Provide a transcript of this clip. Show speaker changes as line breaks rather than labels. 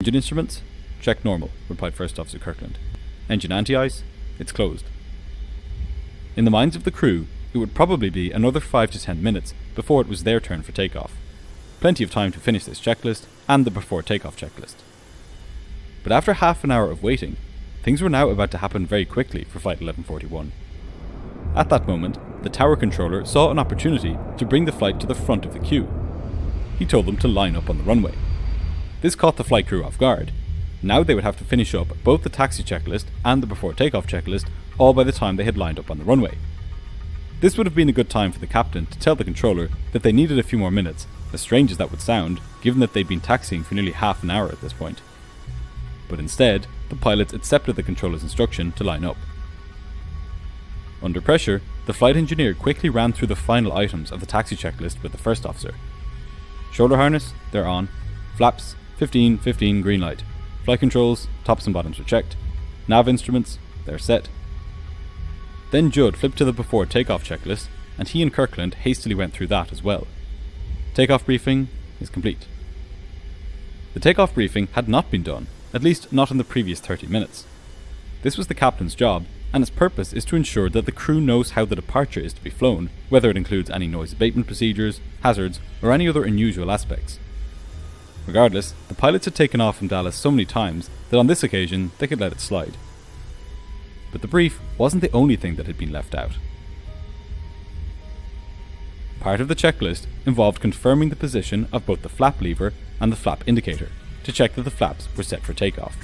Engine instruments? Check normal, replied First Officer Kirkland. Engine anti-ice? It's closed. In the minds of the crew, it would probably be another 5 to 10 minutes before it was their turn for takeoff. Plenty of time to finish this checklist and the before takeoff checklist. But after half an hour of waiting, things were now about to happen very quickly for Flight 1141. At that moment, the tower controller saw an opportunity to bring the flight to the front of the queue. He told them to line up on the runway. This caught the flight crew off guard. Now they would have to finish up both the taxi checklist and the before takeoff checklist all by the time they had lined up on the runway. This would have been a good time for the captain to tell the controller that they needed a few more minutes, as strange as that would sound, given that they'd been taxiing for nearly half an hour at this point. But instead, the pilots accepted the controller's instruction to line up. Under pressure, the flight engineer quickly ran through the final items of the taxi checklist with the first officer. Shoulder harness, they're on. Flaps, 15, 15, green light. Flight controls, tops and bottoms are checked. Nav instruments, they're set. Then Judd flipped to the before takeoff checklist, and he and Kirkland hastily went through that as well. Takeoff briefing is complete. The takeoff briefing had not been done, at least not in the previous 30 minutes. This was the captain's job, and its purpose is to ensure that the crew knows how the departure is to be flown, whether it includes any noise abatement procedures, hazards, or any other unusual aspects. Regardless, the pilots had taken off from Dallas so many times that on this occasion they could let it slide. But the brief wasn't the only thing that had been left out. Part of the checklist involved confirming the position of both the flap lever and the flap indicator to check that the flaps were set for takeoff.